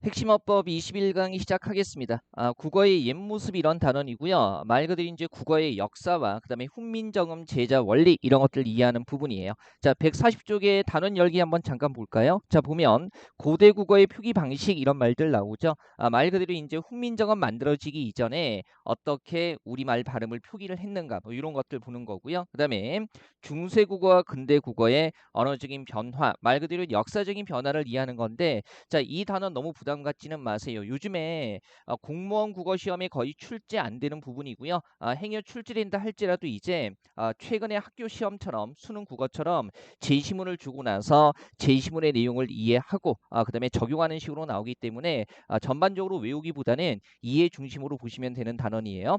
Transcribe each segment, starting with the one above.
핵심어법 21강의 시작하겠습니다. 국어의 옛 모습 이런 단원이고요. 말 그대로 이제 국어의 역사와 그다음에 훈민정음, 제자, 원리 이런 것들 이해하는 부분이에요. 자, 140쪽의 단원 열기 한번 잠깐 볼까요? 자, 보면 고대 국어의 표기 방식 이런 말들 나오죠. 말 그대로 이제 훈민정음 만들어지기 이전에 어떻게 우리말 발음을 표기를 했는가 뭐 이런 것들 보는 거고요. 그다음에 중세 국어와 근대 국어의 언어적인 변화, 말 그대로 역사적인 변화를 이해하는 건데 자, 이 단어 너무 부담 갖지는 마세요. 요즘에 공무원 국어 시험에 거의 출제 안 되는 부분이고요. 행여 출제된다 할지라도 이제 최근에 학교 시험처럼 수능 국어처럼 제시문을 주고 나서 제시문의 내용을 이해하고 그다음에 적용하는 식으로 나오기 때문에 전반적으로 외우기보다는 이해 중심으로 보시면 되는 단원이에요.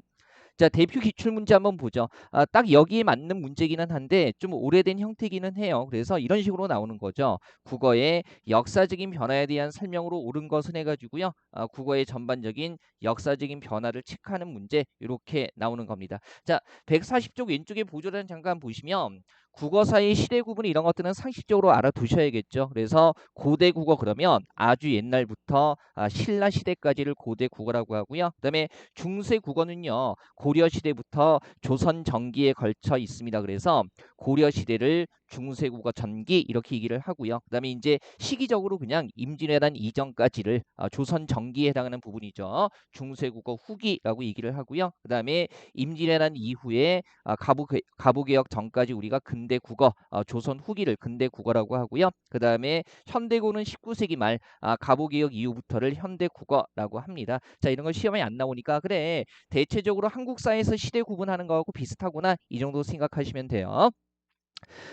자, 대표 기출문제 한번 보죠. 딱 여기에 맞는 문제기는 한데 좀 오래된 형태기는 해요. 그래서 이런 식으로 나오는 거죠. 국어의 역사적인 변화에 대한 설명으로 옳은 것은 해가지고요. 국어의 전반적인 역사적인 변화를 체크하는 문제 이렇게 나오는 겁니다. 자, 140쪽 왼쪽에 보조란 잠깐 보시면 국어사의 시대 구분 이런 것들은 상식적으로 알아두셔야겠죠. 그래서 고대 국어 그러면 아주 옛날부터 신라 시대까지를 고대 국어라고 하고요. 그다음에 중세 국어는요. 고려 시대부터 조선 전기에 걸쳐 있습니다. 그래서 고려 시대를 중세국어 전기 이렇게 얘기를 하고요. 그다음에 이제 시기적으로 그냥 임진왜란 이전까지를 조선 전기에 해당하는 부분이죠. 중세국어 후기라고 얘기를 하고요. 그다음에 임진왜란 이후에 가부개혁 전까지 우리가 근대국어, 조선 후기를 근대국어라고 하고요. 그다음에 현대고는 19세기 말 가부개혁 이후부터를 현대국어라고 합니다. 자, 이런 거 시험에 안 나오니까 그래 대체적으로 한국사에서 시대 구분하는 거하고 비슷하구나 이 정도 생각하시면 돼요.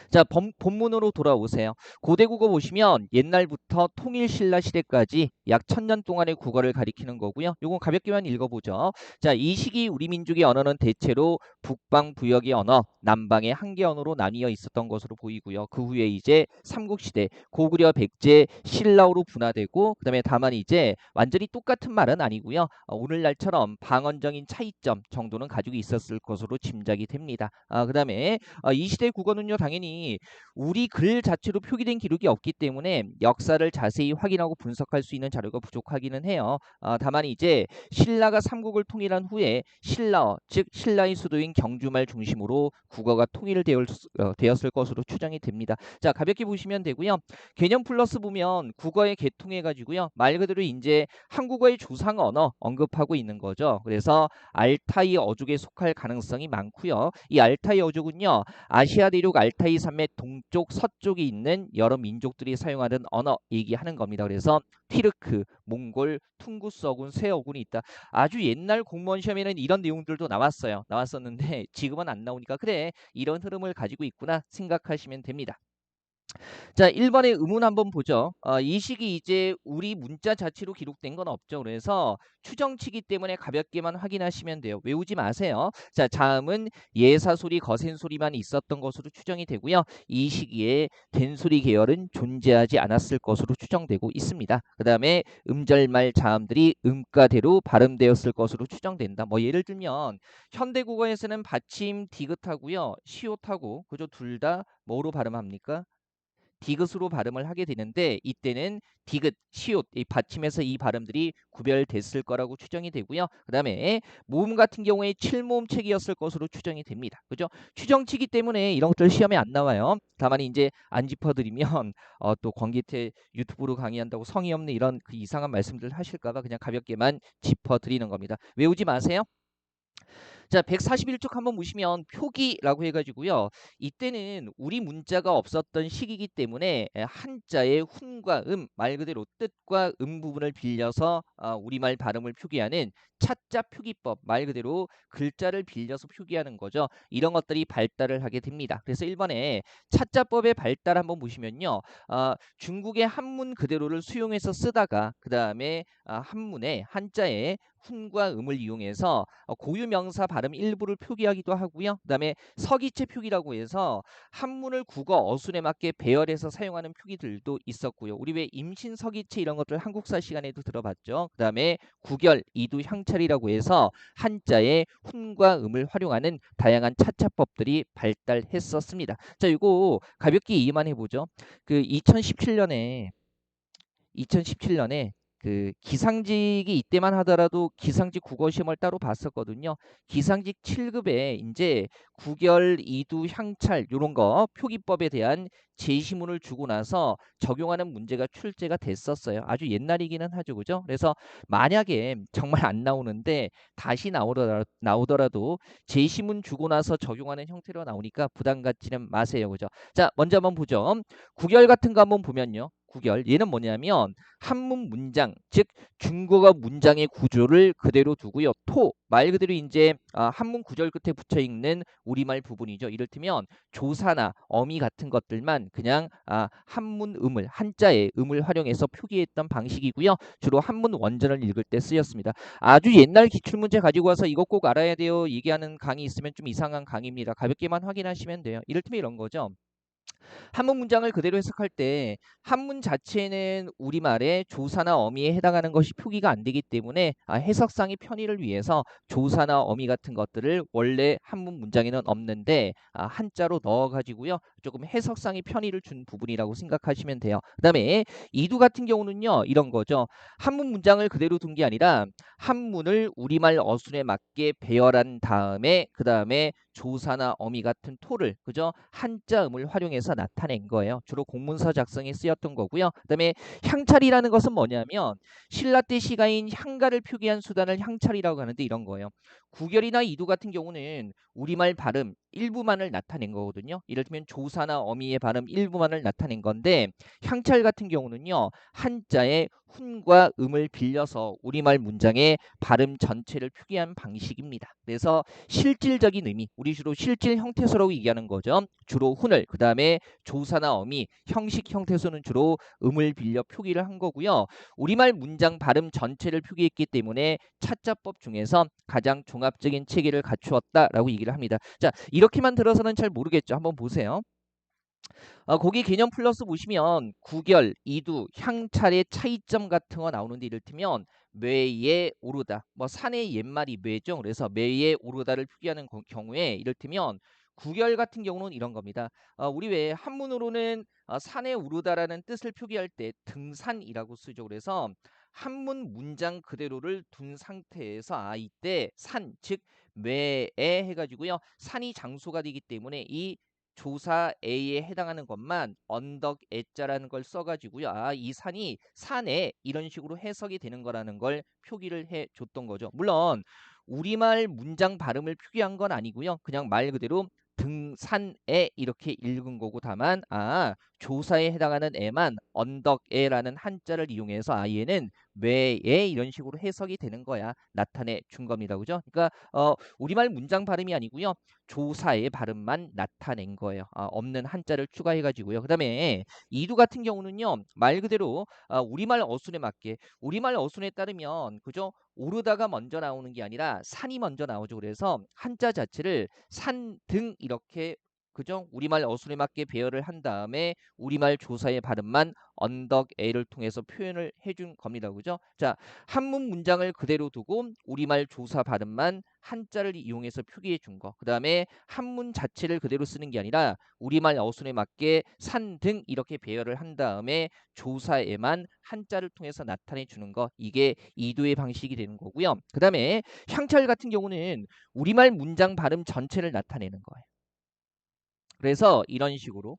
자, 본문으로 돌아오세요. 고대 국어 보시면 옛날부터 통일 신라 시대까지 약 1000년 동안의 국어를 가리키는 거고요. 요건 가볍게만 읽어보죠. 자, 이 시기 우리 민족의 언어는 대체로 북방 부역의 언어, 남방의 한계 언어로 나뉘어 있었던 것으로 보이고요. 그 후에 이제 삼국시대, 고구려, 백제, 신라어로 분화되고 그다음에 다만 이제 완전히 똑같은 말은 아니고요. 오늘날처럼 방언적인 차이점 정도는 가지고 있었을 것으로 짐작이 됩니다. 그다음에 이 시대 국어는요 당연히 우리 글 자체로 표기된 기록이 없기 때문에 역사를 자세히 확인하고 분석할 수 있는 자료가 부족하기는 해요. 다만 이제 신라가 삼국을 통일한 후에 신라어 즉 신라의 수도인 경주말 중심으로 국어가 되었을 것으로 추정이 됩니다. 자, 가볍게 보시면 되고요. 개념 플러스 보면 국어의 개통해 가지고요 말 그대로 이제 한국어의 조상 언어 언급하고 있는 거죠. 그래서 알타이 어족에 속할 가능성이 많고요. 이 알타이 어족은요 아시아 대륙 알타이 산맥 동쪽 서쪽에 있는 여러 민족들이 사용하는 언어 얘기하는 겁니다. 그래서 티르크, 몽골, 퉁구스 어군, 새 어군이 있다. 아주 옛날 공무원 시험에는 이런 내용들도 나왔었는데 지금은 안 나오니까 그래 이런 흐름을 가지고 있구나 생각하시면 됩니다. 자, 1번의 의문 한번 보죠. 이 시기 이제 우리 문자 자체로 기록된 건 없죠. 그래서 추정치기 때문에 가볍게만 확인하시면 돼요. 외우지 마세요. 자, 자음은 예사소리, 거센소리만 있었던 것으로 추정이 되고요. 이 시기에 된소리 계열은 존재하지 않았을 것으로 추정되고 있습니다. 그 다음에 음절말 자음들이 음가대로 발음되었을 것으로 추정된다. 뭐 예를 들면 현대국어에서는 받침 디귿하고요. 시옷하고 그죠? 둘 다 뭐로 발음합니까? 디귿으로 발음을 하게 되는데 이때는 디귿, 시옷 이 받침에서 이 발음들이 구별됐을 거라고 추정이 되고요. 그다음에 모음 같은 경우에 칠모음체기였을 것으로 추정이 됩니다. 그죠? 추정치기 때문에 이런 것들 시험에 안 나와요. 다만 이제 안 짚어드리면 또 권기태 유튜브로 강의한다고 성의 없는 이런 그 이상한 말씀들 하실까봐 그냥 가볍게만 짚어드리는 겁니다. 외우지 마세요. 자, 141쪽 한번 보시면 표기라고 해가지고요. 이때는 우리 문자가 없었던 시기이기 때문에 한자의 훈과 말 그대로 뜻과 부분을 빌려서 우리말 발음을 표기하는 차자 표기법, 말 그대로 글자를 빌려서 표기하는 거죠. 이런 것들이 발달을 하게 됩니다. 그래서 1번에 차자법의 발달 한번 보시면요. 중국의 한문 그대로를 수용해서 쓰다가 그 다음에 한문에 한자에 훈과 음을 이용해서 고유 명사 발음 일부를 표기하기도 하고요. 그다음에 서기체 표기라고 해서 한문을 국어 어순에 맞게 배열해서 사용하는 표기들도 있었고요. 우리 왜 임신 서기체 이런 것들 한국사 시간에도 들어봤죠. 그다음에 구결, 이두, 향찰이라고 해서 한자의 훈과 음을 활용하는 다양한 차차법들이 발달했었습니다. 자, 이거 가볍게 이해만 해보죠. 그 2017년에 그 기상직이 이때만 하더라도 기상직 국어 시험을 따로 봤었거든요. 기상직 7급에 이제 구결, 이두, 향찰 요런 거 표기법에 대한 제시문을 주고 나서 적용하는 문제가 출제가 됐었어요. 아주 옛날이기는 하죠. 그죠? 그래서 만약에 정말 안 나오는데 다시 나오더라도 제시문 주고 나서 적용하는 형태로 나오니까 부담 갖지는 마세요. 그죠? 자, 먼저 한번 보죠. 구결 같은 거 한번 보면요. 구결. 얘는 뭐냐면 한문 문장, 즉 중국어 문장의 구조를 그대로 두고요. 토, 말 그대로 이제 한문 구절 끝에 붙여 읽는 우리말 부분이죠. 이를테면 조사나 어미 같은 것들만 그냥 한문 음을, 한자의 음을 활용해서 표기했던 방식이고요. 주로 한문 원전을 읽을 때 쓰였습니다. 아주 옛날 기출문제 가지고 와서 이거 꼭 알아야 돼요 얘기하는 강의 있으면 좀 이상한 강의입니다. 가볍게만 확인하시면 돼요. 이를테면 이런 거죠. 한문 문장을 그대로 해석할 때 한문 자체는 우리말의 조사나 어미에 해당하는 것이 표기가 안 되기 때문에 해석상의 편의를 위해서 조사나 어미 같은 것들을 원래 한문 문장에는 없는데 한자로 넣어가지고요. 조금 해석상의 편의를 준 부분이라고 생각하시면 돼요. 그 다음에 이두 같은 경우는요. 이런 거죠. 한문 문장을 그대로 둔 게 아니라 한문을 우리말 어순에 맞게 배열한 다음에 그 다음에 조사나 어미 같은 토를 그죠 한자음을 활용해서 나타낸 거예요. 주로 공문서 작성에 쓰였던 거고요. 그다음에 향찰이라는 것은 뭐냐면 신라 때 시가인 향가를 표기한 수단을 향찰이라고 하는데 이런 거예요. 구결이나 이두 같은 경우는 우리말 발음 일부만을 나타낸 거거든요. 이를테면 조사나 어미의 발음 일부만을 나타낸 건데 향찰 같은 경우는요. 한자의 훈과 음을 빌려서 우리말 문장의 발음 전체를 표기한 방식입니다. 그래서 실질적인 의미, 우리 주로 실질 형태소라고 얘기하는 거죠. 주로 훈을, 그 다음에 조사나 어미, 형식 형태소는 주로 음을 빌려 표기를 한 거고요. 우리말 문장 발음 전체를 표기했기 때문에 차자법 중에서 가장 종합적인 체계를 갖추었다라고 얘기를 합니다. 자, 이렇게만 들어서는 잘 모르겠죠. 한번 보세요. 거기 개념 플러스 보시면 구결, 이두, 향찰의 차이점 같은 거 나오는데 이를테면 매에 오르다. 뭐 산의 옛말이 매죠. 그래서 매에 오르다를 표기하는 경우에 이를테면 구결 같은 경우는 이런 겁니다. 우리 왜 한문으로는 산에 오르다라는 뜻을 표기할 때 등산이라고 쓰죠. 그래서 한문 문장 그대로를 둔 상태에서 이때 산, 즉 매에 해가지고요. 산이 장소가 되기 때문에 이 조사 A에 해당하는 것만 언덕 애자라는 걸 써가지고요. 이 산이 산에 이런 식으로 해석이 되는 거라는 걸 표기를 해 줬던 거죠. 물론 우리말 문장 발음을 표기한 건 아니고요. 그냥 말 그대로 등산에 이렇게 읽은 거고 다만 조사에 해당하는 애만 언덕에라는 한자를 이용해서 얘는 왜에 이런 식으로 해석이 되는 거야 나타내 준 겁니다. 그죠? 그러니까 우리말 문장 발음이 아니고요. 조사의 발음만 나타낸 거예요. 없는 한자를 추가해가지고요. 그 다음에 이두 같은 경우는요. 말 그대로 우리말 어순에 맞게 우리말 어순에 따르면 그죠? 오르다가 먼저 나오는 게 아니라 산이 먼저 나오죠. 그래서 한자 자체를 산등 이렇게 그죠? 우리말 어순에 맞게 배열을 한 다음에 우리말 조사의 발음만 언덕에를 통해서 표현을 해준 겁니다. 그죠? 자, 한문 문장을 그대로 두고 우리말 조사 발음만 한자를 이용해서 표기해 준 거. 그 다음에 한문 자체를 그대로 쓰는 게 아니라 우리말 어순에 맞게 산 등 이렇게 배열을 한 다음에 조사에만 한자를 통해서 나타내 주는 거. 이게 이도의 방식이 되는 거고요. 그 다음에 향찰 같은 경우는 우리말 문장 발음 전체를 나타내는 거예요. 그래서 이런 식으로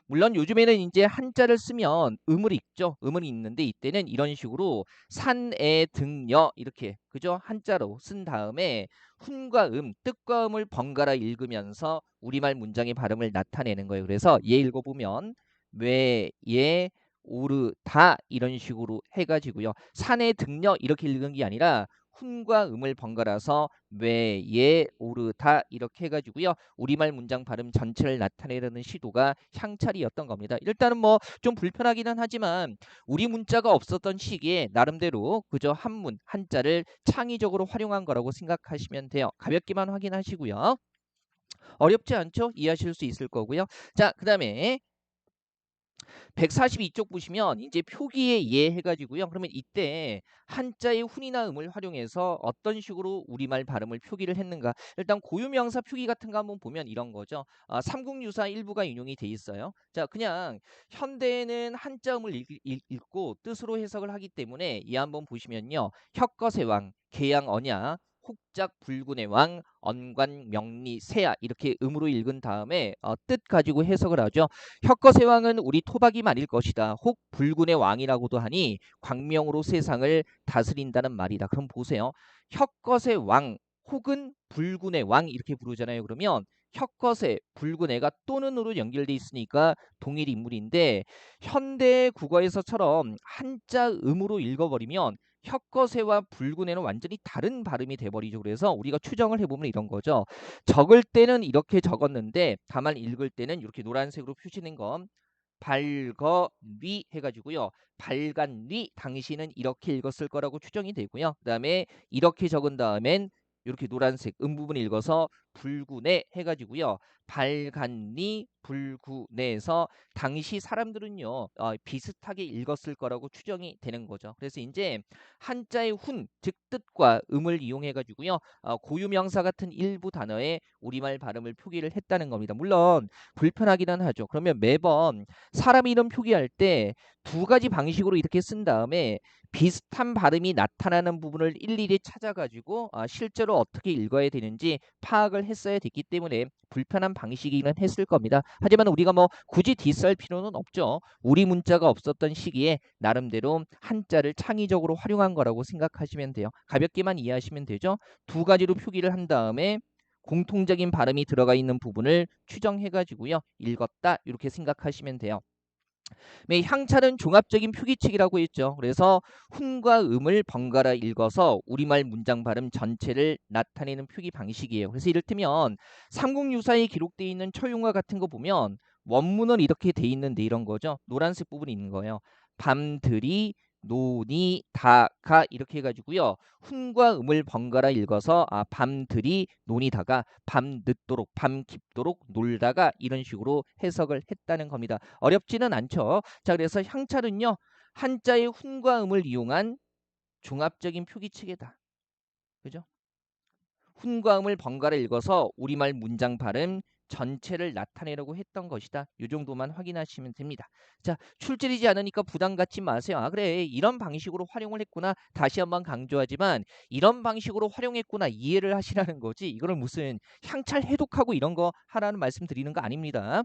물론 요즘에는 이제 한자를 쓰면 음을 읽죠. 음을 읽는데 이때는 이런 식으로 산에 등여 이렇게 그죠? 한자로 쓴 다음에 훈과 뜻과 음을 번갈아 읽으면서 우리말 문장의 발음을 나타내는 거예요. 그래서 얘 읽어보면 왜예 오르다 이런 식으로 해가지고요. 산에 등여 이렇게 읽은 게 아니라 훈과 음을 번갈아서 왜예 오르다 이렇게 해가지고요. 우리말 문장 발음 전체를 나타내려는 시도가 향찰이었던 겁니다. 일단은 뭐 좀 불편하기는 하지만 우리 문자가 없었던 시기에 나름대로 그저 한문 한자를 창의적으로 활용한 거라고 생각하시면 돼요. 가볍게만 확인하시고요. 어렵지 않죠? 이해하실 수 있을 거고요. 자, 그다음에 142쪽 보시면 이제 표기의 예 해가지고요. 그러면 이때 한자의 훈이나 음을 활용해서 어떤 식으로 우리말 발음을 표기를 했는가. 일단 고유명사 표기 같은 거 한번 보면 이런 거죠. 삼국유사 일부가 인용이 돼 있어요. 자, 그냥 현대에는 한자음을 읽고 뜻으로 해석을 하기 때문에 이 한번 보시면요. 혁거세 왕, 계양 언야, 혹작 불군의 왕, 언관 명리 세야 이렇게 음으로 읽은 다음에 뜻 가지고 해석을 하죠. 혁거세 왕은 우리 토박이 말일 것이다. 혹 불군의 왕이라고도 하니 광명으로 세상을 다스린다는 말이다. 그럼 보세요. 혁거세 왕 혹은 불군의 왕 이렇게 부르잖아요. 그러면 혁거세, 불군의가 또는으로 연결돼 있으니까 동일 인물인데 현대 국어에서처럼 한자 음으로 읽어버리면 혁거세와 불군의는 완전히 다른 발음이 돼버리죠. 그래서 우리가 추정을 해보면 이런 거죠. 적을 때는 이렇게 적었는데 다만 읽을 때는 이렇게 노란색으로 표시된 건 발거리 해가지고요. 발간리 당시는 이렇게 읽었을 거라고 추정이 되고요. 그 다음에 이렇게 적은 다음엔 이렇게 노란색 음부분 읽어서 불구네 해가지고요. 발간리 불구네에서 당시 사람들은요 비슷하게 읽었을 거라고 추정이 되는 거죠. 그래서 이제 한자의 훈, 즉 뜻과 음을 이용해가지고요 고유명사 같은 일부 단어에 우리말 발음을 표기를 했다는 겁니다. 물론 불편하기는 하죠. 그러면 매번 사람 이름 표기할 때 두 가지 방식으로 이렇게 쓴 다음에 비슷한 발음이 나타나는 부분을 일일이 찾아가지고 실제로 어떻게 읽어야 되는지 파악을 했어야 됐기 때문에 불편한 방식이기는 했을 겁니다. 하지만 우리가 뭐 굳이 뒷살 필요는 없죠. 우리 문자가 없었던 시기에 나름대로 한자를 창의적으로 활용한 거라고 생각하시면 돼요. 가볍게만 이해하시면 되죠. 두 가지로 표기를 한 다음에 공통적인 발음이 들어가 있는 부분을 추정해가지고요. 읽었다 이렇게 생각하시면 돼요. 향찰은 종합적인 표기칙이라고 했죠. 그래서 훈과 음을 번갈아 읽어서 우리말 문장 발음 전체를 나타내는 표기 방식이에요. 그래서 이를테면 삼국유사에 기록되어 있는 처용과 같은 거 보면 원문은 이렇게 돼 있는데 이런 거죠. 노란색 부분이 있는 거예요. 밤들이 노니 다가 이렇게 해가지고요. 훈과 음을 번갈아 읽어서 밤들이 노니다가 밤 늦도록 밤 깊도록 놀다가 이런 식으로 해석을 했다는 겁니다. 어렵지는 않죠. 자, 그래서 향찰은요. 한자의 훈과 음을 이용한 종합적인 표기체계다. 그죠? 훈과 음을 번갈아 읽어서 우리말 문장 발음 전체를 나타내려고 했던 것이다. 이 정도만 확인하시면 됩니다. 자, 출제되지 않으니까 부담 갖지 마세요. 그래, 이런 방식으로 활용을 했구나. 다시 한번 강조하지만 이런 방식으로 활용했구나 이해를 하시라는 거지. 이거를 무슨 향찰 해독하고 이런 거 하라는 말씀 드리는 거 아닙니다.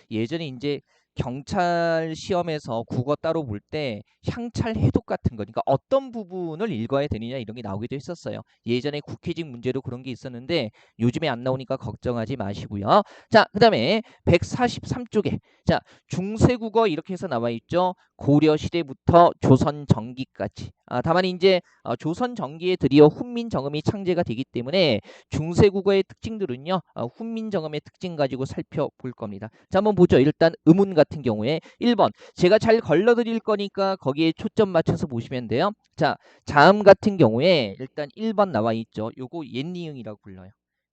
예전에 이제 경찰 시험에서 국어 따로 볼 때 향찰 해독 같은 거, 그러니까 어떤 부분을 읽어야 되느냐 이런 게 나오기도 했었어요. 예전에 국회직 문제도 그런 게 있었는데 요즘에 안 나오니까 걱정하지 마시고요. 자, 그다음에 143쪽에 자 중세국어 이렇게 해서 나와 있죠. 고려 시대부터 조선 전기까지. 다만 이제 조선 전기에 드디어 훈민정음이 창제가 되기 때문에 중세국어의 특징들은요. 훈민정음의 특징 가지고 살펴볼 겁니다. 자, 한번 보죠. 일단 음운 같은 경우에 1번 제가 잘 걸러드릴 거니까 거기에 초점 맞춰서 보시면 돼요. 자, 자음 같은 경우에 일단 1번 나와 있죠. 요거 옛니응이라고 불러요.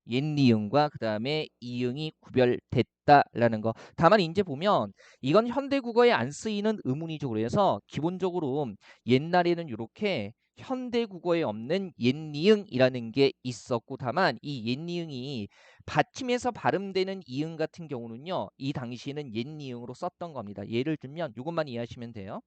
옛니응과 그 다음에 이응이 구별됐다라는 거. 다만 이제 보면 이건 현대국어에 안 쓰이는 음운이죠. 그래서 기본적으로 옛날에는 이렇게 현대국어에 없는 옛니응이라는 게 있었고 다만 이 옛니응이 받침에서 발음되는 이응 같은 경우는요. 이 당시에는 옛니응으로 썼던 겁니다. 예를 들면 이것만 이해하시면 돼요.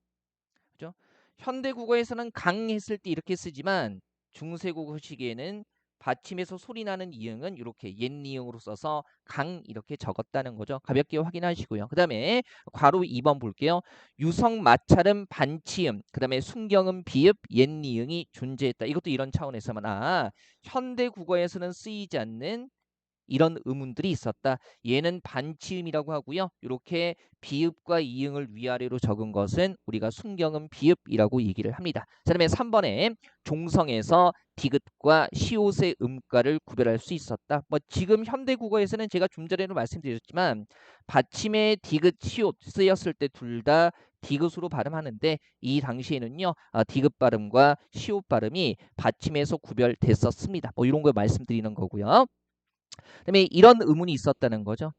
그죠? 현대국어에서는 강 했을 때 이렇게 쓰지만 중세국어 시기에는 받침에서 소리 나는 이응은 이렇게 옛니응으로 써서 강 이렇게 적었다는 거죠. 가볍게 확인하시고요. 그 다음에 괄호 2번 볼게요. 유성 마찰음 반치음 그 다음에 순경음 비읍 옛니응이 존재했다. 이것도 이런 차원에서만 현대국어에서는 쓰이지 않는 이런 의문들이 있었다. 얘는 반치음이라고 하고요. 이렇게 비읍과 이응을 위아래로 적은 것은 우리가 순경음 비읍이라고 얘기를 합니다. 자, 그다음에 3번에 종성에서 디귿과 시옷의 음가를 구별할 수 있었다. 뭐 지금 현대 국어에서는 제가 좀 전에도 말씀드렸지만 받침에 디귿, 시옷 쓰였을 때 둘 다 디귿으로 발음하는데 이 당시에는요 디귿 발음과 시옷 발음이 받침에서 구별됐었습니다. 뭐 이런 걸 말씀드리는 거고요. 그다음에 이런 의문이 있었다는 거죠.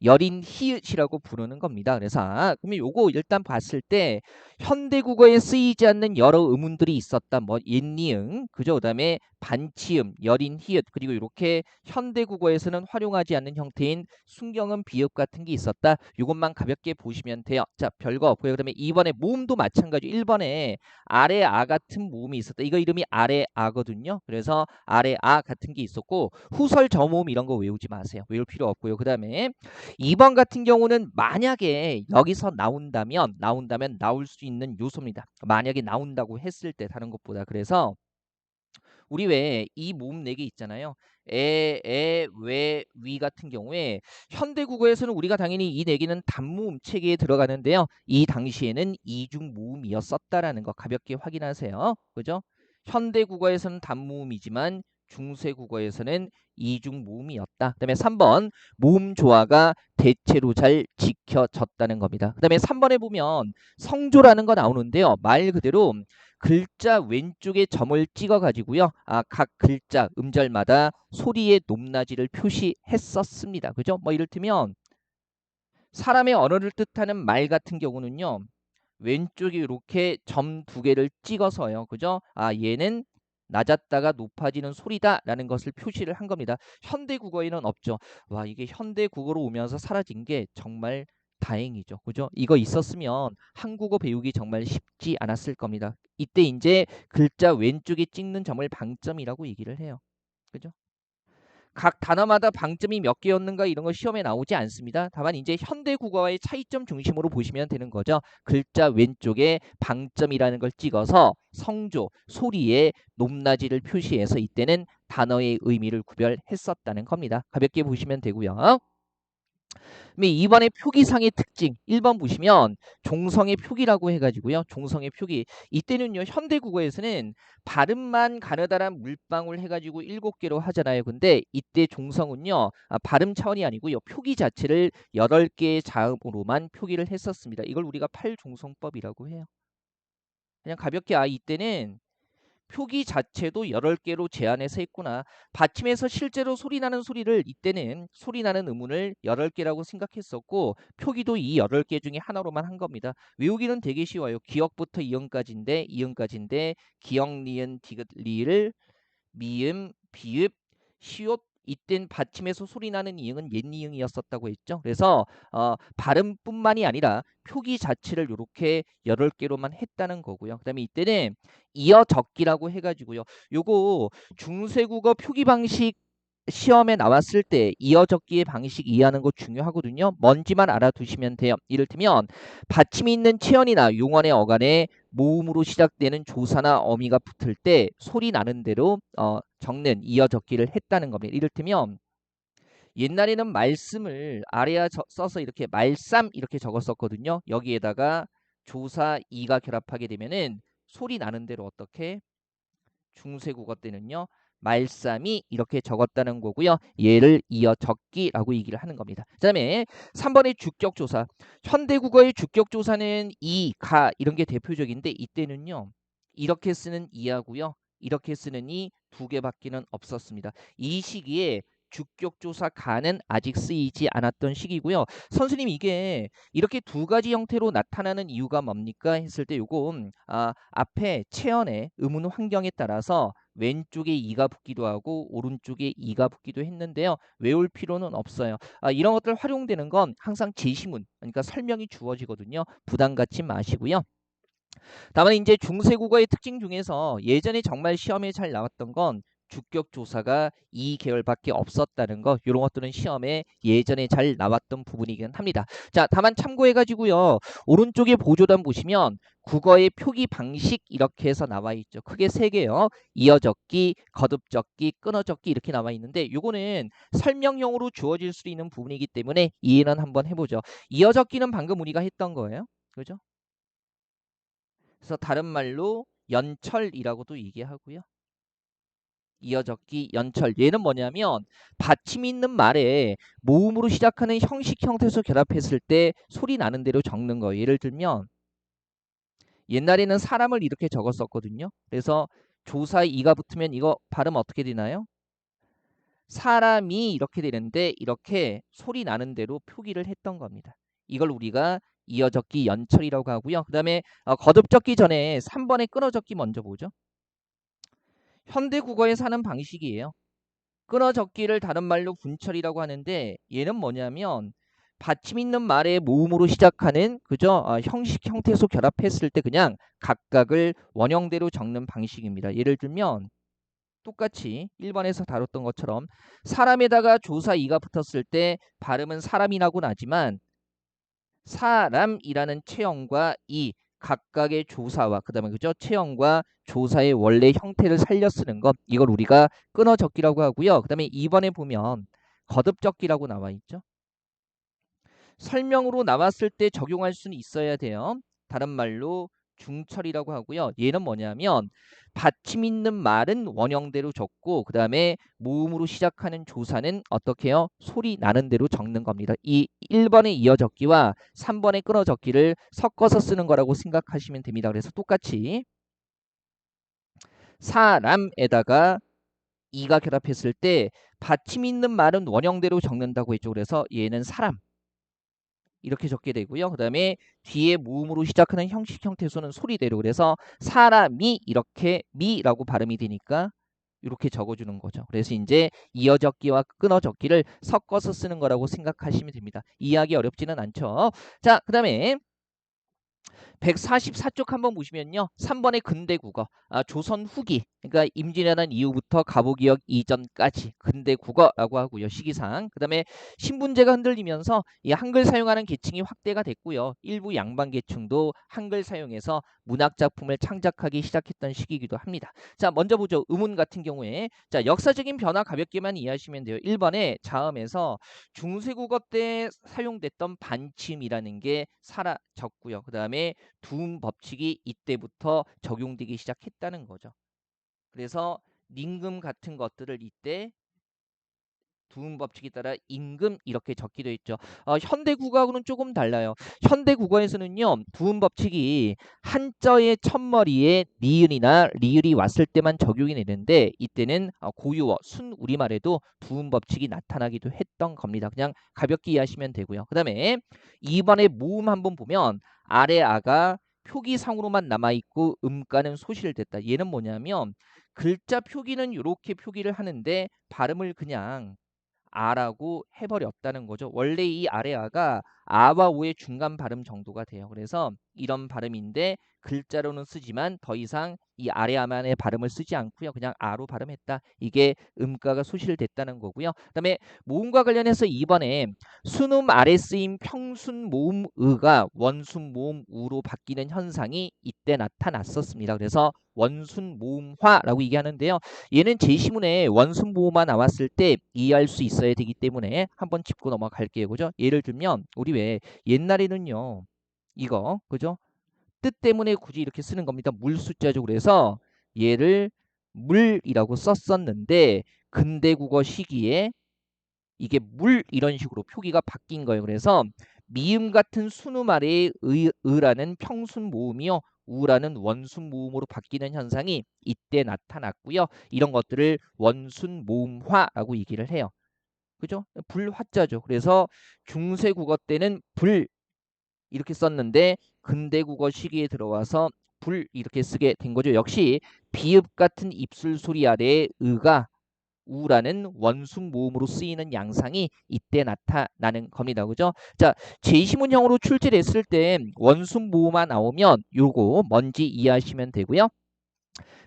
여린 히읗이라고 부르는 겁니다. 그래서 그러면 요거 일단 봤을 때 현대 국어에 쓰이지 않는 여러 의문들이 있었다. 뭐 옛니응, 그죠? 그다음에 반치음, 여린 히읗, 그리고 이렇게 현대 국어에서는 활용하지 않는 형태인 순경음, 비읍 같은 게 있었다. 요것만 가볍게 보시면 돼요. 자, 별거 없고요. 그다음에 2번에 모음도 마찬가지. 1번에 아래 아 같은 모음이 있었다. 이거 이름이 아래 아거든요. 그래서 아래 아 같은 게 있었고 후설 저모음 이런 거 외우지 마세요. 외울 필요 없고요. 그다음에 2번 같은 경우는 만약에 여기서 나온다면 나올 수 있는 요소입니다. 만약에 나온다고 했을 때 다른 것보다. 그래서 우리 왜 이 모음 4개 있잖아요. 왜, 위 같은 경우에 현대 국어에서는 우리가 당연히 이 4개는 단모음 체계에 들어가는데요. 이 당시에는 이중 모음이었었다라는 거 가볍게 확인하세요. 그죠? 현대 국어에서는 단모음이지만 중세 국어에서는 이중 모음이었다. 그다음에 3번 모음 조화가 대체로 잘 지켜졌다는 겁니다. 그다음에 3번에 보면 성조라는 거 나오는데요. 말 그대로 글자 왼쪽에 점을 찍어 가지고요. 각 글자 음절마다 소리의 높낮이를 표시했었습니다. 그죠? 뭐 이를테면 사람의 언어를 뜻하는 말 같은 경우는요. 왼쪽에 이렇게 점 2개를 찍어서요. 그죠? 얘는 낮았다가 높아지는 소리다라는 것을 표시를 한 겁니다. 현대 국어에는 없죠. 와, 이게 현대 국어로 오면서 사라진 게 정말 다행이죠. 그죠? 이거 있었으면 한국어 배우기 정말 쉽지 않았을 겁니다. 이때 이제 글자 왼쪽에 찍는 점을 방점이라고 얘기를 해요. 그죠? 각 단어마다 방점이 몇 개였는가 이런 거 시험에 나오지 않습니다. 다만 이제 현대 국어와의 차이점 중심으로 보시면 되는 거죠. 글자 왼쪽에 방점이라는 걸 찍어서 성조, 소리의 높낮이를 표시해서 이때는 단어의 의미를 구별했었다는 겁니다. 가볍게 보시면 되고요. 2번의 표기상의 특징 1번 보시면 종성의 표기라고 해가지고요. 종성의 표기 이때는요. 현대국어에서는 발음만 가느다란 물방울 해가지고 7개로 하잖아요. 근데 이때 종성은요. 발음 차원이 아니고요. 표기 자체를 8개의 자음으로만 표기를 했었습니다. 이걸 우리가 팔종성법이라고 해요. 그냥 가볍게 이때는 표기 자체도 8개로 제한해서 했구나. 받침에서 실제로 소리나는 소리를 이때는 소리나는 음운을 8개라고 생각했었고 표기도 이 8개 중에 하나로만 한 겁니다. 외우기는 되게 쉬워요. 기억부터 이음까지인데 기억, 니은, 디귿, 리을, 미음, 비읍, 시옷 이땐 받침에서 소리나는 이응은 옛이응이었었다고 했죠. 그래서 발음뿐만이 아니라 표기 자체를 이렇게 8개로만 했다는 거고요. 그다음에 이때는 이어 적기라고 해가지고요. 요거 중세국어 표기 방식 시험에 나왔을 때 이어 적기의 방식 이해하는 거 중요하거든요. 뭔지만 알아두시면 돼요. 이를테면 받침이 있는 체언이나 용언의 어간에 모음으로 시작되는 조사나 어미가 붙을 때 소리 나는 대로 적는 이어 적기를 했다는 겁니다. 이를테면 옛날에는 말씀을 아래에 써서 이렇게 말쌈 이렇게 적었었거든요. 여기에다가 조사 이가 결합하게 되면은 소리 나는 대로 어떻게 중세국어 때는요. 말쌈이 이렇게 적었다는 거고요. 얘를 이어 적기라고 얘기를 하는 겁니다. 그 다음에 3번의 주격조사. 현대국어의 주격조사는 이, 가 이런 게 대표적인데 이때는요. 이렇게 쓰는 이하고요. 이렇게 쓰는 이 2개밖에는 없었습니다. 이 시기에 주격조사 가는 아직 쓰이지 않았던 시기고요. 선생님 이게 이렇게 2가지 형태로 나타나는 이유가 뭡니까 했을 때 요거 앞에 체언의 의문 환경에 따라서 왼쪽에 이가 붙기도 하고 오른쪽에 이가 붙기도 했는데요. 외울 필요는 없어요. 이런 것들 활용되는 건 항상 제시문 그러니까 설명이 주어지거든요. 부담 갖지 마시고요. 다만 이제 중세국어의 특징 중에서 예전에 정말 시험에 잘 나왔던 건 주격 조사가 2계열밖에 없었다는 거 이런 것들은 시험에 예전에 잘 나왔던 부분이긴 합니다. 자, 다만 참고해 가지고요. 오른쪽에 보조단 보시면 국어의 표기 방식 이렇게 해서 나와 있죠. 크게 3개요. 이어적기, 거듭적기, 끊어적기 이렇게 나와 있는데 요거는 설명형으로 주어질 수 있는 부분이기 때문에 이해는 한번 해보죠. 이어적기는 방금 우리가 했던 거예요. 그죠? 그래서 다른 말로 연철이라고도 얘기하고요. 이어적기, 연철. 얘는 뭐냐면 받침이 있는 말에 모음으로 시작하는 형식 형태에서 결합했을 때 소리 나는 대로 적는 거예요. 예를 들면 옛날에는 사람을 이렇게 적었었거든요. 그래서 조사에 이가 붙으면 이거 발음 어떻게 되나요? 사람이 이렇게 되는데 이렇게 소리 나는 대로 표기를 했던 겁니다. 이걸 우리가 이어적기 연철이라고 하고요. 그 다음에 거듭적기 전에 3번의 끊어적기 먼저 보죠. 현대 국어에 사는 방식이에요. 끊어적기를 다른 말로 분철이라고 하는데 얘는 뭐냐면 받침 있는 말의 모음으로 시작하는 그죠? 형식 형태소 결합했을 때 그냥 각각을 원형대로 적는 방식입니다. 예를 들면 똑같이 1번에서 다뤘던 것처럼 사람에다가 조사 이가 붙었을 때 발음은 사람이라고 나지만 사람이라는 체형과 이 각각의 조사와 그다음에 그죠? 체형과 조사의 원래 형태를 살려 쓰는 것 이걸 우리가 끊어적기라고 하고요. 그다음에 2번에 보면 거듭적기라고 나와 있죠. 설명으로 나왔을 때 적용할 수는 있어야 돼요. 다른 말로 중철이라고 하고요. 얘는 뭐냐면 받침 있는 말은 원형대로 적고 그 다음에 모음으로 시작하는 조사는 어떻게 해요? 소리 나는 대로 적는 겁니다. 이 1번의 이어적기와 3번의 끊어적기를 섞어서 쓰는 거라고 생각하시면 됩니다. 그래서 똑같이 사람에다가 이가 결합했을 때 받침 있는 말은 원형대로 적는다고 했죠. 그래서 얘는 사람 이렇게 적게 되고요. 그 다음에 뒤에 모음으로 시작하는 형식 형태소는 소리대로 그래서 사람이 이렇게 미라고 발음이 되니까 이렇게 적어주는 거죠. 그래서 이제 이어적기와 끊어적기를 섞어서 쓰는 거라고 생각하시면 됩니다. 이해하기 어렵지는 않죠. 자, 그 다음에 144쪽 한번 보시면요. 3번의 근대국어, 조선 후기, 그러니까 임진왜란 이후부터 가보기역 이전까지 근대국어라고 하고요. 시기상. 그 다음에 신분제가 흔들리면서 이 한글 사용하는 계층이 확대가 됐고요. 일부 양반 계층도 한글 사용해서 문학 작품을 창작하기 시작했던 시기이기도 합니다. 자, 먼저 보죠. 음운 같은 경우에 자 역사적인 변화 가볍게만 이해하시면 돼요. 1번에 자음에서 중세국어 때 사용됐던 반침이라는 게 사라졌고요. 그 다음에 두음 법칙이 이때부터 적용되기 시작했다는 거죠. 그래서 닝금 같은 것들을 이때 두음 법칙에 따라 임금 이렇게 적기도 했죠. 현대 국어하고는 조금 달라요. 현대 국어에서는요. 두음 법칙이 한자의 첫머리에 니은이나 리을이 왔을 때만 적용이 되는데 이때는 고유어, 순 우리말에도 두음 법칙이 나타나기도 했던 겁니다. 그냥 가볍게 이해하시면 되고요. 그 다음에 2번의 모음 한번 보면 아래 아가 표기상으로만 남아있고 음가는 소실됐다. 얘는 뭐냐면 글자 표기는 이렇게 표기를 하는데 발음을 그냥 아라고 해버렸다는 거죠. 원래 이 아래아가 아와 오의 중간 발음 정도가 돼요. 그래서 이런 발음인데 글자로는 쓰지만 더 이상 이 아래아만의 발음을 쓰지 않고요. 그냥 아로 발음했다. 이게 음가가 소실됐다는 거고요. 그다음에 모음과 관련해서 이번에 순음 아래 쓰임 평순 모음 의가 원순 모음 우로 바뀌는 현상이 이때 나타났었습니다. 그래서 원순 모음화라고 얘기하는데요. 얘는 제시문에 원순 모음화 나왔을 때 이해할 수 있어야 되기 때문에 한번 짚고 넘어갈게요. 그죠? 예를 들면 우리 왜 옛날에는요. 이거 그죠? 뜻 때문에 굳이 이렇게 쓰는 겁니다. 물 숫자죠. 그래서 얘를 물이라고 썼었는데 근대 국어 시기에 이게 물 이런 식으로 표기가 바뀐 거예요. 그래서 미음 같은 순음 아래의 의라는 평순 모음이요. 우라는 원순 모음으로 바뀌는 현상이 이때 나타났고요. 이런 것들을 원순 모음화라고 얘기를 해요. 그죠? 불화자죠. 그래서 중세 국어 때는 불 이렇게 썼는데 근대 국어 시기에 들어와서 불 이렇게 쓰게 된 거죠. 역시 비읍 같은 입술 소리 아래에 의가 우라는 원순 모음으로 쓰이는 양상이 이때 나타나는 겁니다. 그죠? 자, 제시문형으로 출제를 했을 때 원순 모음만 나오면 요거 뭔지 이해하시면 되고요.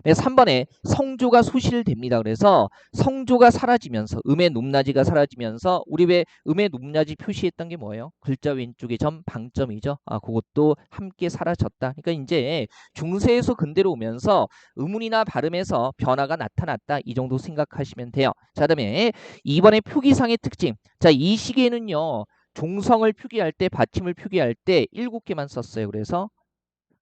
네, 3번에 성조가 소실됩니다. 그래서 성조가 사라지면서 음의 높낮이가 사라지면서 우리 왜 음의 높낮이 표시했던 게 뭐예요? 글자 왼쪽에 점 방점이죠. 그것도 함께 사라졌다. 그러니까 이제 중세에서 근대로 오면서 음운이나 발음에서 변화가 나타났다. 이 정도 생각하시면 돼요. 자, 그다음에 2번의 표기상의 특징. 자, 이 시기에는요. 종성을 표기할 때 받침을 표기할 때 7개만 썼어요. 그래서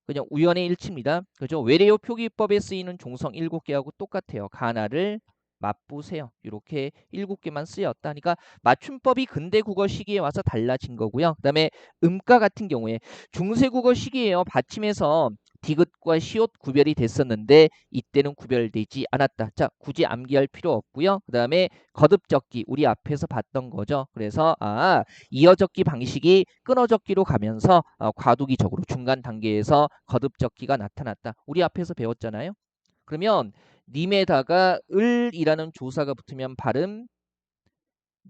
그냥 우연의 일치입니다. 그죠? 외래어 표기법에 쓰이는 종성 7개하고 똑같아요. 가나를 맛보세요. 이렇게 7개만 쓰였다. 그러니까 맞춤법이 근대 국어 시기에 와서 달라진 거고요. 그다음에 음가 같은 경우에 중세 국어 시기에요. 받침에서 디귿과 시옷 구별이 됐었는데 이때는 구별되지 않았다. 자, 굳이 암기할 필요 없고요. 그 다음에 거듭적기 우리 앞에서 봤던 거죠. 그래서 이어적기 방식이 끊어적기로 가면서 과도기적으로 중간 단계에서 거듭적기가 나타났다. 우리 앞에서 배웠잖아요. 그러면 님에다가 을이라는 조사가 붙으면 발음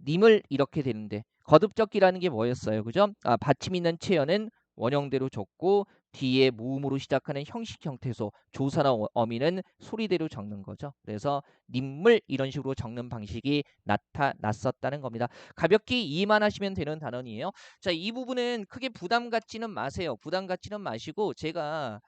님을 이렇게 되는데 거듭적기라는 게 뭐였어요? 그죠? 받침 있는 체어는 원형대로 적고 뒤에 모음으로 시작하는 형식 형태소 조사나 어미는 소리대로 적는 거죠. 그래서 님을 이런 식으로 적는 방식이 나타났었다는 겁니다. 가볍게 이해만 하시면 되는 단원이에요. 자, 이 부분은 크게 부담 갖지는 마세요. 부담 갖지는 마시고 제가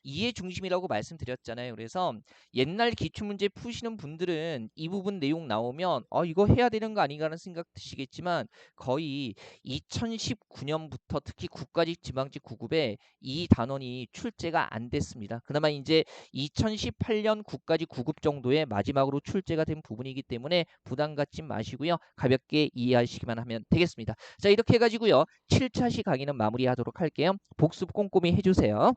이해 중심이라고 말씀드렸잖아요. 그래서 옛날 기출문제 푸시는 분들은 이 부분 내용 나오면 이거 해야 되는 거 아닌가라는 생각 드시겠지만 거의 2019년부터 특히 국가직 지방직 9급에 이 단원이 출제가 안 됐습니다. 그나마 이제 2018년 국가직 9급 정도에 마지막으로 출제가 된 부분이기 때문에 부담 갖지 마시고요. 가볍게 이해하시기만 하면 되겠습니다. 자, 이렇게 해가지고요. 7차시 강의는 마무리하도록 할게요. 복습 꼼꼼히 해주세요.